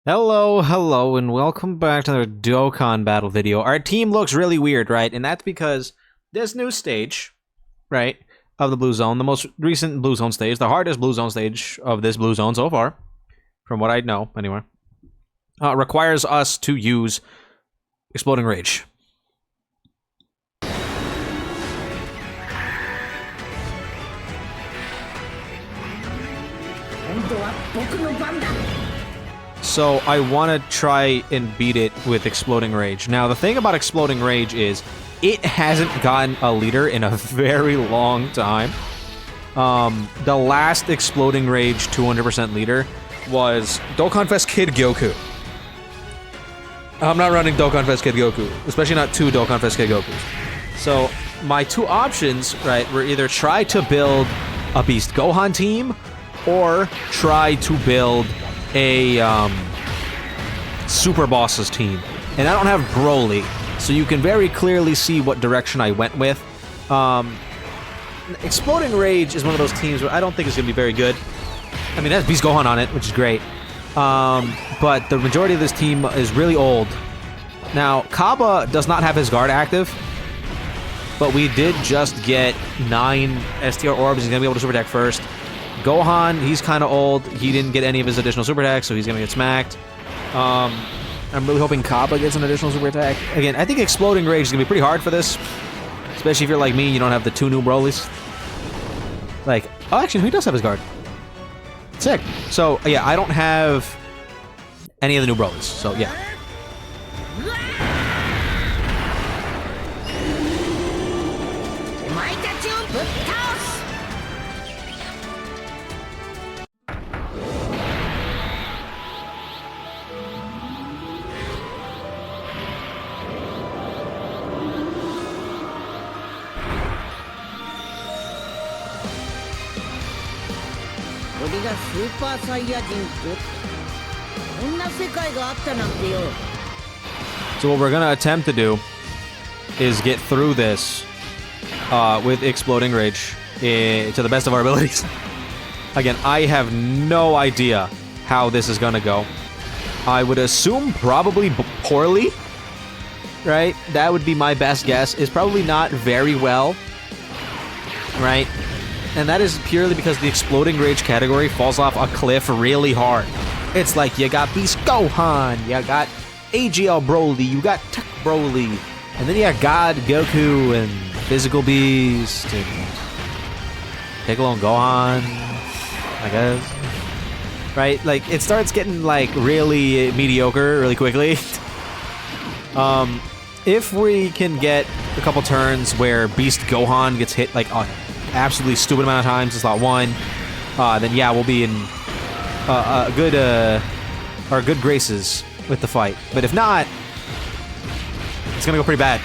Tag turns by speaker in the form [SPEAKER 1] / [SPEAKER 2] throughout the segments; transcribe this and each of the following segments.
[SPEAKER 1] Hello, and welcome back to another Dokkan battle video. Our team looks really weird, right? And that's because this new stage, right, of the Blue Zone, the most recent Blue Zone stage, the hardest Blue Zone stage of this Blue Zone so far, from what I know, anyway, requires us to use Exploding Rage. So I want to try and beat it with Exploding Rage. Now, the thing about Exploding Rage is it hasn't gotten a leader in a very long time. The last Exploding Rage 200% leader was Dokkan Fest Kid Goku. I'm not running Dokkan Fest Kid Goku, especially not two Dokkan Fest Kid Gokus. So my two options, right, were either try to build a Beast Gohan team or try to build a Super Bosses team. And I don't have Broly, so you can very clearly see what direction I went with. Exploding Rage is one of those teams where I don't think it's going to be very good. I mean, it has Beast Gohan on it, which is great. But the majority of this team is really old. Now, Kaba does not have his guard active, but we did just get 9 STR orbs. He's going to be able to super attack first. Gohan, he's kind of old. He didn't get any of his additional super attacks, so he's going to get smacked. I'm really hoping Kaba gets an additional super attack. Again, I think Exploding Rage is going to be pretty hard for this. Especially if you're like me, you don't have the 2 new Brolys. Like, oh, actually, he does have his guard. Sick. So, yeah, I don't have any of the new Brolys, so yeah.
[SPEAKER 2] 俺がスーパーサイヤ人とこんな世界があったなんてよ。
[SPEAKER 1] So what we're gonna attempt to do is get through this with Exploding Rage to the best of our abilities. Again, I have no idea how this is gonna go. I would assume probably poorly, right? That would be my best guess. Is probably not very well, right? And that is purely because the Exploding Rage category falls off a cliff really hard. It's like you got Beast Gohan, you got AGL Broly, you got Tech Broly, and then you got God Goku and Physical Beast and Piccolo and Gohan, I guess. Right? Like, it starts getting, like, really mediocre really quickly. If we can get a couple turns where Beast Gohan gets hit, like, absolutely stupid amount of times in slot 1, then yeah, we'll be in good graces with the fight. But if not, it's gonna go pretty bad.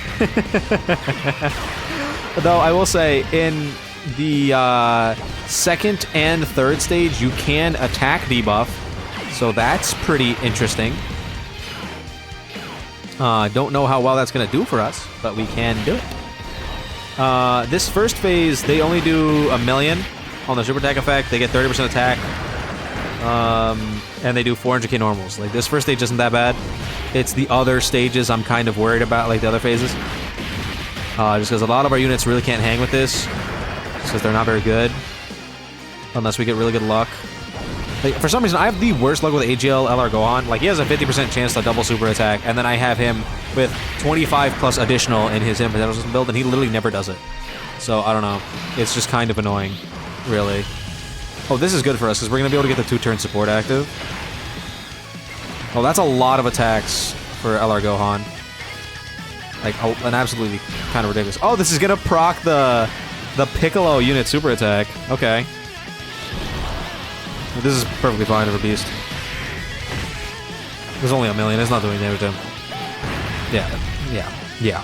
[SPEAKER 1] Though I will say, in the second and third stage, you can attack debuff, so that's pretty interesting. Don't know how well that's gonna do for us, but we can do it. This first phase, they only do 1,000,000 on the super attack effect. They get 30% attack, and they do 400k normals. Like, this first stage isn't that bad. It's the other stages I'm kind of worried about, like the other phases. Just because a lot of our units really can't hang with this, because they're not very good, unless we get really good luck. Like, for some reason, I have the worst luck with AGL LR Gohan. Like, he has a 50% chance to double super attack, and then I have him with 25 plus additional in his Infinite build, and he literally never does it. So, I don't know. It's just kind of annoying, really. Oh, this is good for us, because we're going to be able to get the 2-turn support active. Oh, that's a lot of attacks for LR Gohan. Like, an absolutely kind of ridiculous. Oh, this is going to proc the Piccolo unit super attack. Okay. This is perfectly fine for Beast. There's only 1,000,000. It's not doing damage to him. Yeah.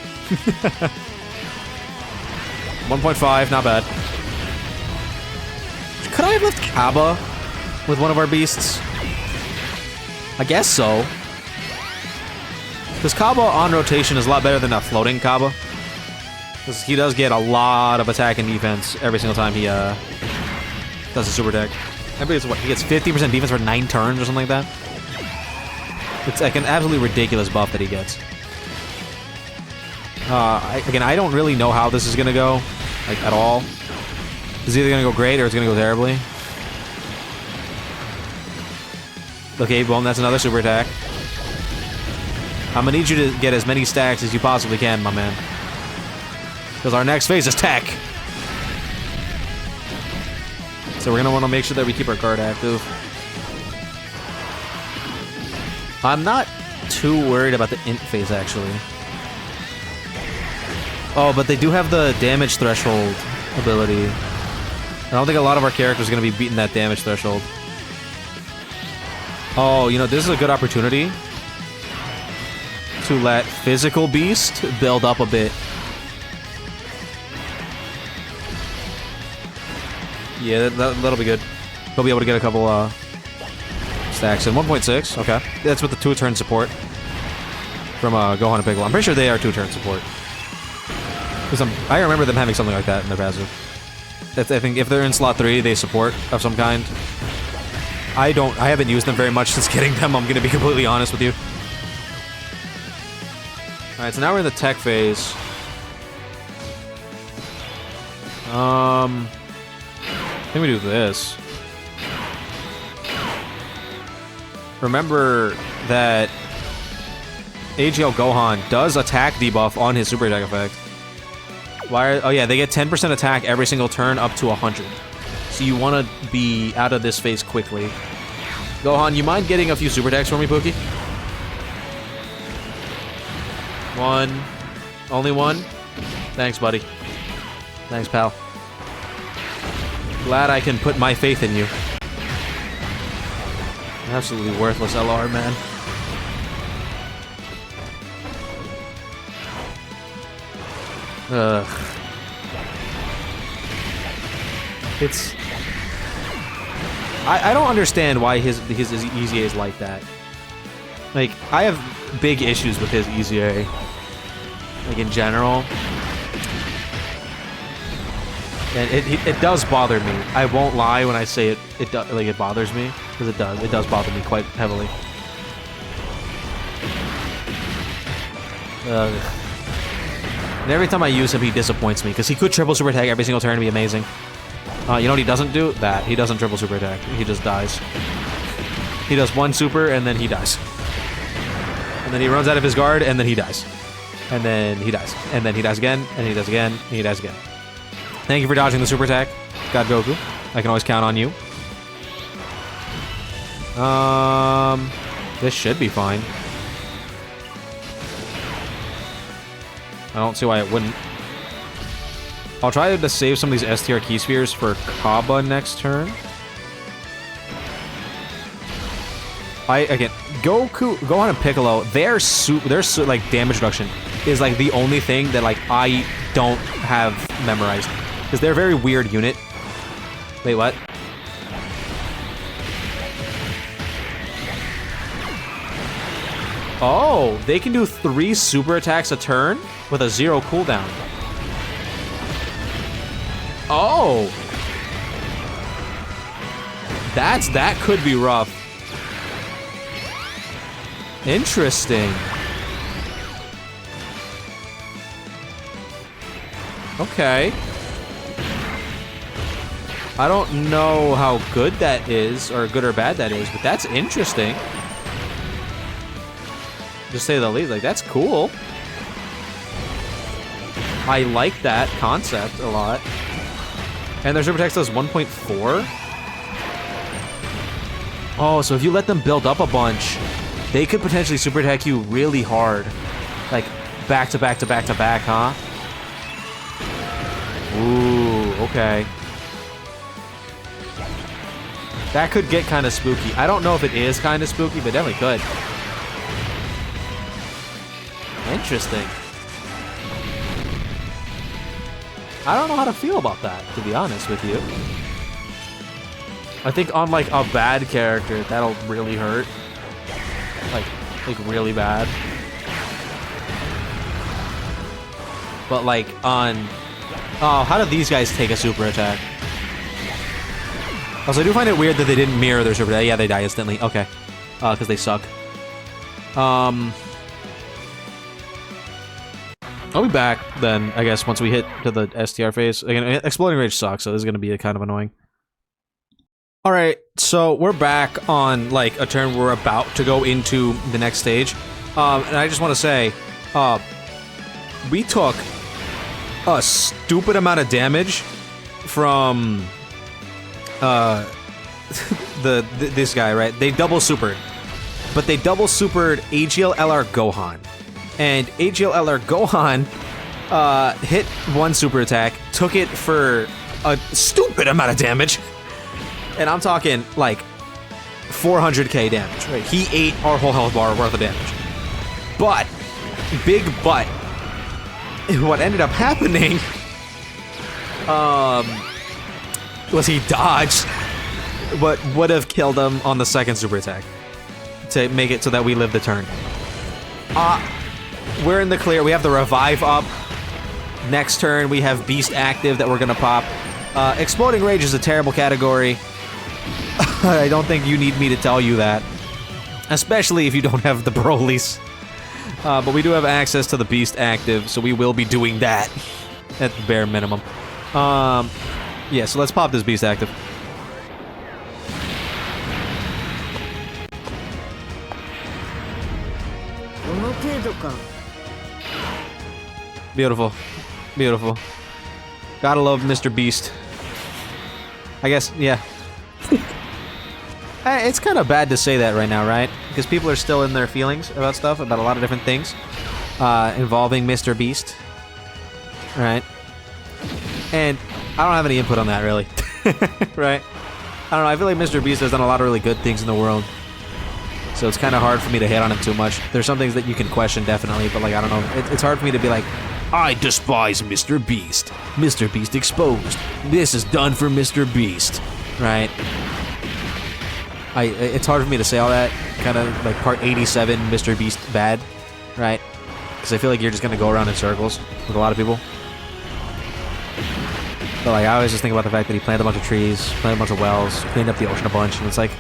[SPEAKER 1] 1.5, not bad. Could I have left Kaba with one of our beasts? I guess so. Because Kaba on rotation is a lot better than a floating Kaba. Because he does get a lot of attack and defense every single time he does a super attack. I believe it's what, he gets 50% defense for 9 turns or something like that. It's like an absolutely ridiculous buff that he gets. Again, I don't really know how this is gonna go, like, at all. It's either gonna go great or it's gonna go terribly. Okay, boom, that's another super attack. I'm gonna need you to get as many stacks as you possibly can, my man. Because our next phase is tech. So we're gonna want to make sure that we keep our guard active. I'm not too worried about the int phase, actually. Oh, but they do have the damage threshold ability. I don't think a lot of our characters are gonna be beating that damage threshold. Oh, you know, this is a good opportunity to let Physical Beast build up a bit. Yeah, that'll be good. He'll be able to get a couple stacks in 1.6. Okay, that's with the 2-turn support from Gohan and Piccolo. I'm pretty sure they are 2-turn support. I remember them having something like that in their passive. I think if they're in slot 3, they support of some kind. I haven't used them very much since getting them, I'm gonna be completely honest with you. Alright, so now we're in the tech phase. I think we do this. Remember that AGL Gohan does attack debuff on his super attack effect. Oh yeah, they get 10% attack every single turn up to 100. So you want to be out of this phase quickly. Gohan, you mind getting a few super attacks for me, Pookie? One. Only one? Thanks, buddy. Thanks, pal. Glad I can put my faith in you. Absolutely worthless LR, man. Ugh. It's... I don't understand why his EZA is like that. Like, I have big issues with his EZA. Like, in general. And it does bother me. I won't lie when I say it bothers me. Because it does. It does bother me quite heavily. And every time I use him, he disappoints me. Because he could triple super attack every single turn and be amazing. You know what he doesn't do? That. He doesn't triple super attack. He just dies. He does one super, and then he dies. And then he runs out of his guard, and then he dies. And then he dies. And then he dies again, and he dies again, and he dies again. Thank you for dodging the super attack, God Goku. I can always count on you. This should be fine. I don't see why it wouldn't. I'll try to save some of these STR key spheres for Kaba next turn. Again, Gohan and Piccolo, their like damage reduction is like the only thing that like I don't have memorized. Because they're a very weird unit. Wait, what? Oh, they can do 3 super attacks a turn with a 0 cooldown. Oh! That could be rough. Interesting. Okay. I don't know how good that is, or good or bad that is, but that's interesting. To say the least, like, that's cool. I like that concept a lot. And their super attack does 1.4. Oh, so if you let them build up a bunch, they could potentially super attack you really hard. Like, back to back to back to back, huh? Ooh, okay. That could get kind of spooky. I don't know if it is kind of spooky, but definitely could. Interesting. I don't know how to feel about that, to be honest with you. I think on, like, a bad character, that'll really hurt. Like really bad. But, like, on... Oh, how do these guys take a super attack? Also, I do find it weird that they didn't mirror their super attack. Yeah, they die instantly. Okay. Because they suck. I'll be back then, I guess, once we hit to the STR phase. Again, Exploding Rage sucks, so this is going to be kind of annoying. Alright, so we're back on, like, a turn we're about to go into the next stage. And I just want to say, we took a stupid amount of damage from, this guy, right? They double supered. But they double supered AGL LR Gohan. And AGL LR Gohan, hit one super attack, took it for a stupid amount of damage. And I'm talking, like, 400k damage, right? He ate our whole health bar worth of damage. But, big but, what ended up happening, was he dodged what would have killed him on the second super attack to make it so that we live the turn. We're in the clear. We have the revive up. Next turn, we have Beast active that we're gonna pop. Exploding Rage is a terrible category. I don't think you need me to tell you that. Especially if you don't have the Broly's. But we do have access to the Beast active, so we will be doing that. At the bare minimum. Yeah, so let's pop this Beast active. Beautiful. Beautiful. Gotta love Mr. Beast. I guess, yeah. It's kind of bad to say that right now, right? Because people are still in their feelings about stuff, about a lot of different things. Involving Mr. Beast. Right? And I don't have any input on that, really. Right? I don't know, I feel like Mr. Beast has done a lot of really good things in the world. So it's kind of hard for me to hate on him too much. There's some things that you can question, definitely, but, like, I don't know. It's hard for me to be like, I despise Mr. Beast. Mr. Beast exposed. This is done for Mr. Beast. Right? It's hard for me to say all that. Kind of like part 87, Mr. Beast bad. Right? Because I feel like you're just going to go around in circles with a lot of people. But, like, I always just think about the fact that he planted a bunch of trees, planted a bunch of wells, cleaned up the ocean a bunch, and it's like,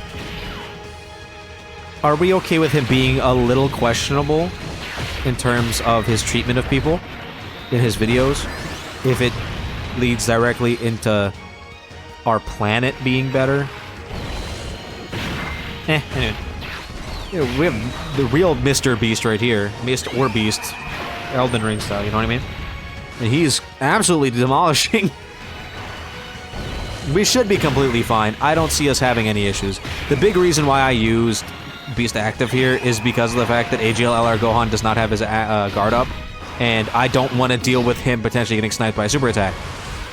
[SPEAKER 1] are we okay with him being a little questionable in terms of his treatment of people in his videos if it leads directly into our planet being better? Anyway. You know, we have the real Mr. Beast right here. Beast, Elden Ring style, you know what I mean? And he's absolutely demolishing. We should be completely fine. I don't see us having any issues. The big reason why I used Beast active here is because of the fact that AGL LR Gohan does not have his guard up, and I don't want to deal with him potentially getting sniped by a super attack.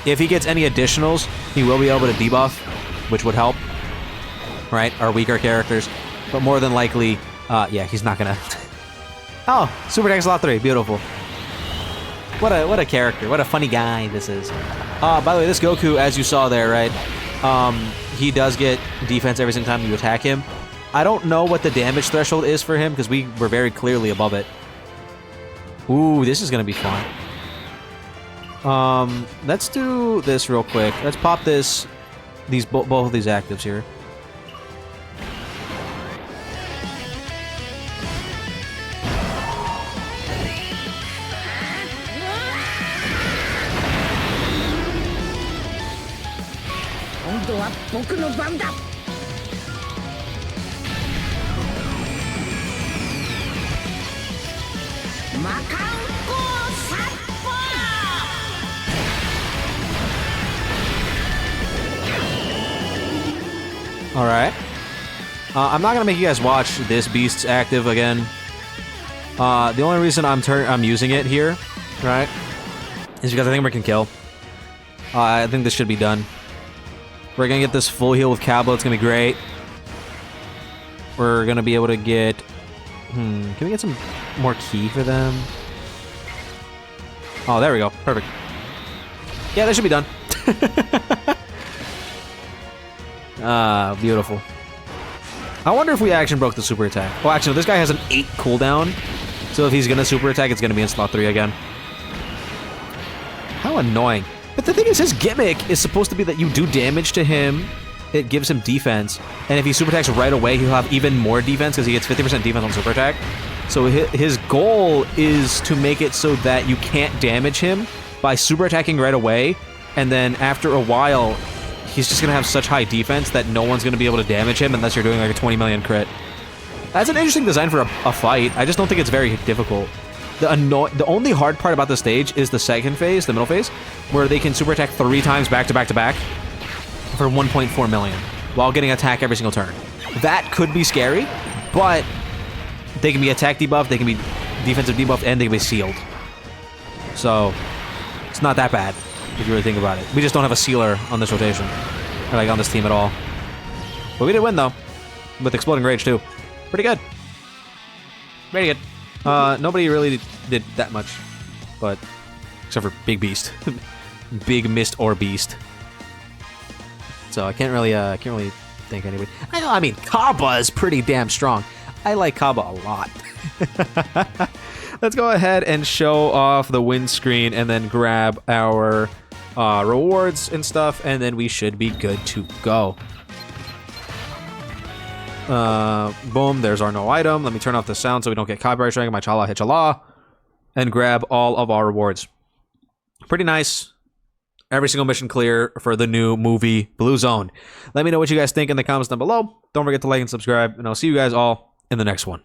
[SPEAKER 1] If he gets any additionals, he will be able to debuff, which would help, right? Our weaker characters, but more than likely, yeah, he's not gonna. Oh, super attack slot 3, beautiful. What a character, what a funny guy this is. By the way, this Goku, as you saw there, right? He does get defense every single time you attack him. I don't know what the damage threshold is for him, because we were very clearly above it. Ooh, this is gonna be fun. Let's do this real quick. Let's pop both of these actives here. Alright. I'm not gonna make you guys watch this Beast's active again. The only reason I'm using it here, right, is because I think we can kill. I think this should be done. We're gonna get this full heal with Cablo, it's gonna be great. We're gonna be able to get... can we get some more ki for them? Oh, there we go. Perfect. Yeah, that should be done. Beautiful. I wonder if we action broke the super attack. Oh, actually, this guy has an 8 cooldown. So if he's gonna super attack, it's gonna be in slot 3 again. How annoying. But the thing is, his gimmick is supposed to be that you do damage to him, it gives him defense, and if he super attacks right away, he'll have even more defense because he gets 50% defense on super attack. So his goal is to make it so that you can't damage him by super attacking right away, and then after a while, he's just going to have such high defense that no one's going to be able to damage him unless you're doing like a 20 million crit. That's an interesting design for a fight. I just don't think it's very difficult. The only hard part about the stage is the second phase, the middle phase, where they can super attack 3 times back to back to back for 1.4 million while getting attack every single turn. That could be scary, but they can be attack debuffed, they can be defensive debuffed, and they can be sealed. So, it's not that bad, if you really think about it. We just don't have a sealer on this rotation, or like on this team at all. But we did win, though, with Exploding Rage, too. Pretty good. Pretty good. Nobody really did that much, but except for Big Beast. Big Mist or Beast. So I can't really think anybody. I mean, Kaba is pretty damn strong. I like Kaba a lot. Let's go ahead and show off the win screen and then grab our rewards and stuff, and then we should be good to go. Boom, there's our no item. Let me turn off the sound so we don't get copyright striking. My chala hichala. And grab all of our rewards. Pretty nice. Every single mission clear for the new movie Blue Zone. Let me know what you guys think in the comments down below. Don't forget to like and subscribe, and I'll see you guys all in the next one.